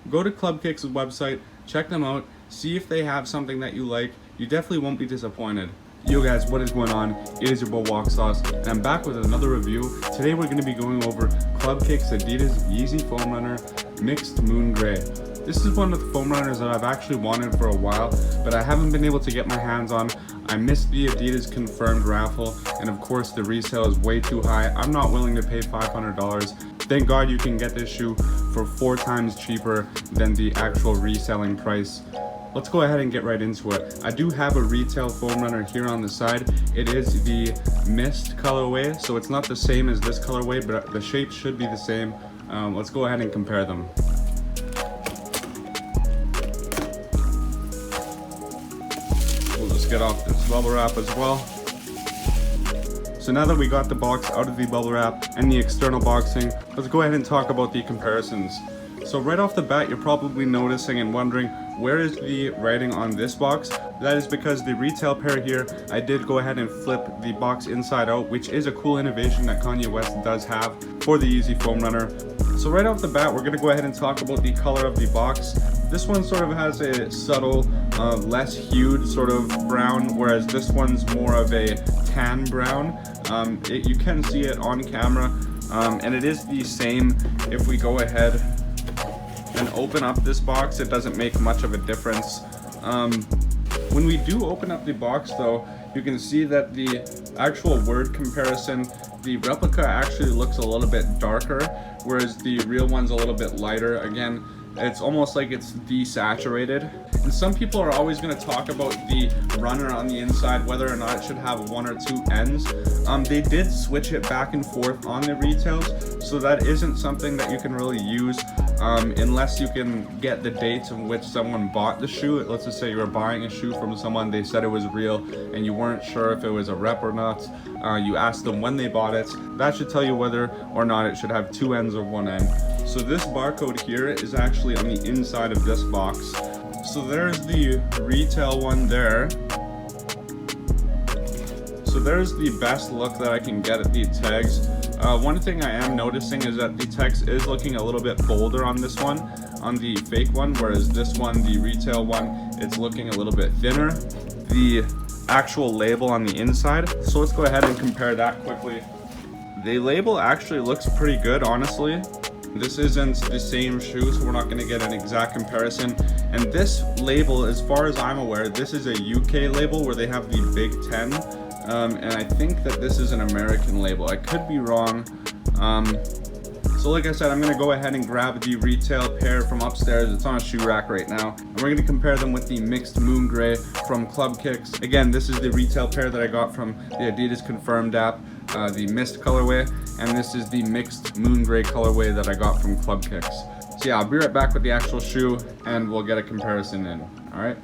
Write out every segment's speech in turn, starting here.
go to Club Kicks' website, check them out, see if they have something that you like. You definitely won't be disappointed. Yo guys, what is going on? It is your boy wauce, and I'm back with another review. Today we're going to be going over Club Kicks Adidas Yeezy Foam Runner Mixed Moon Gray. This is one of the foam runners that I've actually wanted for a while, but I haven't been able to get my hands on. I missed the Adidas confirmed raffle, and of course the resale is way too high. I'm not willing to pay $500. Thank God you can get this shoe for 4 times cheaper than the actual reselling price. Let's go ahead and get right into it. I do have a retail foam runner here on the side. It is the Mist colorway, so it's not the same as this colorway, but the shape should be the same. Let's go ahead and compare them. We'll just get off this bubble wrap as well. So now that we got the box out of the bubble wrap and the external boxing, let's go ahead and talk about the comparisons. So right off the bat, you're probably noticing and wondering, where is the writing on this box? That is because the retail pair here, I did go ahead and flip the box inside out, which is a cool innovation that Kanye West does have for the Yeezy Foam Runner. So right off the bat, we're gonna go ahead and talk about the color of the box. This one sort of has a subtle, less hued sort of brown, whereas this one's more of a tan brown. You can see it on camera, and it is the same. If we go ahead and open up this box, it doesn't make much of a difference. When we do open up the box though, you can see that the actual word comparison, the replica actually looks a little bit darker, whereas the real one's a little bit lighter. Again, it's almost like it's desaturated. And some people are always going to talk about the runner on the inside, whether or not it should have 1 or 2 ends. They did switch it back and forth on the retails, so that isn't something that you can really use unless you can get the dates in which someone bought the shoe. Let's just say you were buying a shoe from someone, they said it was real, and you weren't sure if it was a rep or not. You asked them when they bought it. That should tell you whether or not it should have 2 ends or 1 end. So this barcode here is actually on the inside of this box. So there's the retail one there. So there's the best look that I can get at the tags. One thing I am noticing is that the text is looking a little bit bolder on this one, on the fake one, whereas this one, the retail one, it's looking a little bit thinner. The actual label on the inside, so let's go ahead and compare that quickly. The label actually looks pretty good, honestly. This isn't the same shoe, so we're not going to get an exact comparison. And this label, as far as I'm aware, this is a UK label where they have the Big 10. And I think that this is an American label. I could be wrong. So like I said, I'm going to go ahead and grab the retail pair from upstairs. It's on a shoe rack right now. And we're going to compare them with the Mixed Moon Gray from Club Kicks. Again, this is the retail pair that I got from the Adidas Confirmed app, the Mist colorway. And this is the Mixed Moon Gray colorway that I got from Club Kicks. So yeah, I'll be right back with the actual shoe and we'll get a comparison in. All right.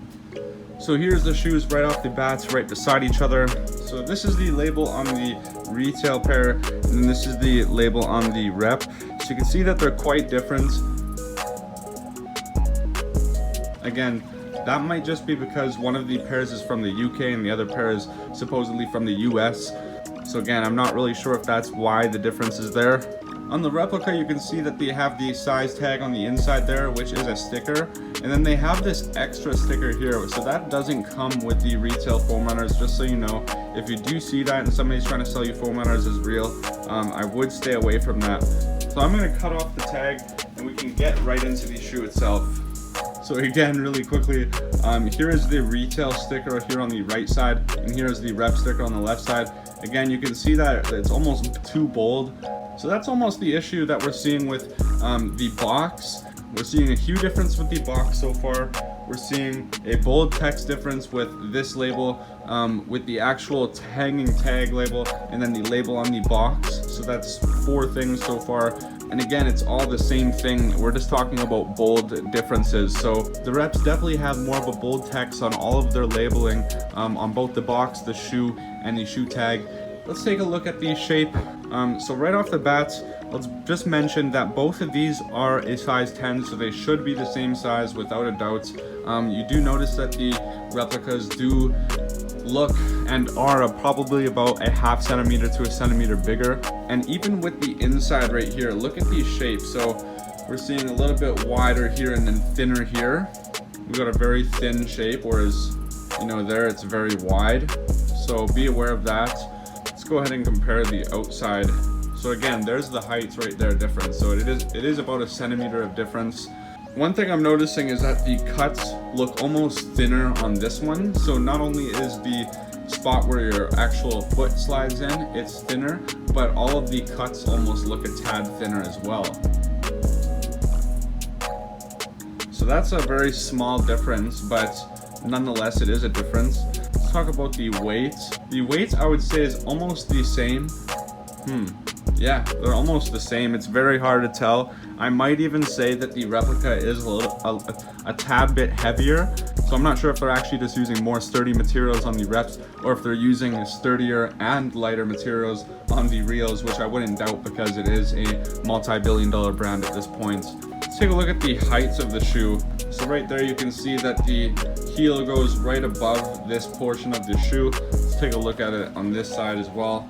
So here's the shoes right off the bat, right beside each other. So this is the label on the retail pair, and then this is the label on the rep. So you can see that they're quite different. Again, that might just be because one of the pairs is from the UK and the other pair is supposedly from the US. So again, I'm not really sure if that's why the difference is there. On the replica, you can see that they have the size tag on the inside there, which is a sticker. And then they have this extra sticker here. So that doesn't come with the retail foam runners, just so you know. If you do see that and somebody's trying to sell you foam runners as real, I would stay away from that. So I'm going to cut off the tag and we can get right into the shoe itself. So again, really quickly, here is the retail sticker here on the right side, and here is the rep sticker on the left side. Again, you can see that it's almost too bold. So that's almost the issue that we're seeing with the box. We're seeing a huge difference with the box so far. We're seeing a bold text difference with this label, with the actual hanging tag label, and then the label on the box. So that's 4 things so far. And again, it's all the same thing. We're just talking about bold differences. So the reps definitely have more of a bold text on all of their labeling, on both the box, the shoe, and the shoe tag. Let's take a look at the shape. So right off the bat, let's just mention that both of these are a size 10, so they should be the same size without a doubt. You do notice that the replicas do look and are probably about a ½ centimeter to a centimeter bigger. And even with the inside right here, look at these shapes. So we're seeing a little bit wider here and then thinner here. We've got a very thin shape, whereas, you know, there it's very wide. So be aware of that. Let's go ahead and compare the outside. So again, there's the heights right there difference. So it is about a centimeter of difference. One thing I'm noticing is that the cuts look almost thinner on this one. So not only is the spot where your actual foot slides in, it's thinner, but all of the cuts almost look a tad thinner as well. So that's a very small difference, but nonetheless it is a difference. Let's talk about the weight. The weight, I would say, is almost the same. Yeah, they're almost the same. It's very hard to tell. I might even say that the replica is a tad bit heavier. So I'm not sure if they're actually just using more sturdy materials on the reps, or if they're using sturdier and lighter materials on the reels, which I wouldn't doubt because it is a multi-billion-dollar brand at this point. Let's take a look at the heights of the shoe. So right there you can see that the heel goes right above this portion of the shoe. Let's take a look at it on this side as well.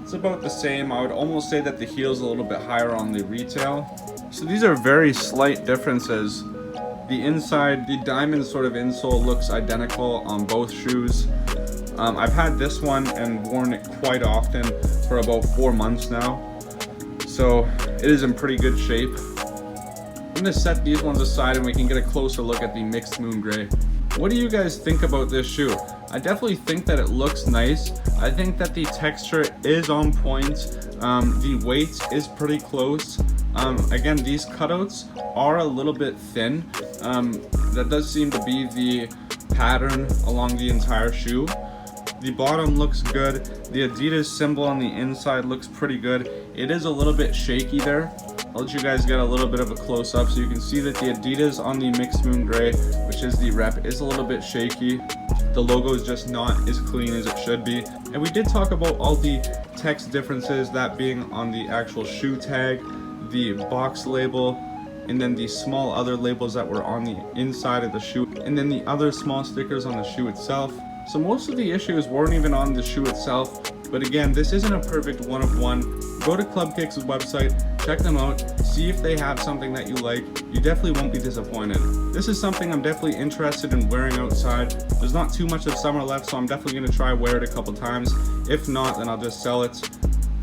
It's about the same. I would almost say that the heel is a little bit higher on the retail. So these are very slight differences. The inside, the diamond sort of insole looks identical on both shoes. I've had this one and worn it quite often for about 4 months now. So it is in pretty good shape. I'm gonna set these ones aside and we can get a closer look at the mixed moon gray. What do you guys think about this shoe? I definitely think that it looks nice. I think that the texture is on point. The weight is pretty close. Again, these cutouts are a little bit thin. That does seem to be the pattern along the entire shoe. The bottom looks good. The Adidas symbol on the inside looks pretty good. It is a little bit shaky there. I'll let you guys get a little bit of a close-up so you can see that the Adidas on the mixed moon gray, which is the rep, is a little bit shaky. The logo is just not as clean as it should be. And we did talk about all the text differences, that being on the actual shoe tag, the box label, and then the small other labels that were on the inside of the shoe, and then the other small stickers on the shoe itself. So most of the issues weren't even on the shoe itself. But again, this isn't a perfect one-of-one. Go to Club Kick's website, check them out, see if they have something that you like. You definitely won't be disappointed. This is something I'm definitely interested in wearing outside. There's not too much of summer left, so I'm definitely gonna try wear it a couple times. If not, then I'll just sell it.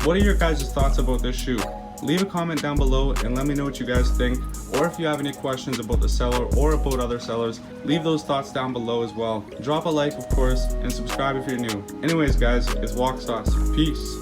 What are your guys' thoughts about this shoe? Leave a comment down below and let me know what you guys think, or if you have any questions about the seller or about other sellers, leave those thoughts down below as well. Drop a like, of course, and subscribe if you're new. Anyways guys, it's Walk Sauce. Peace.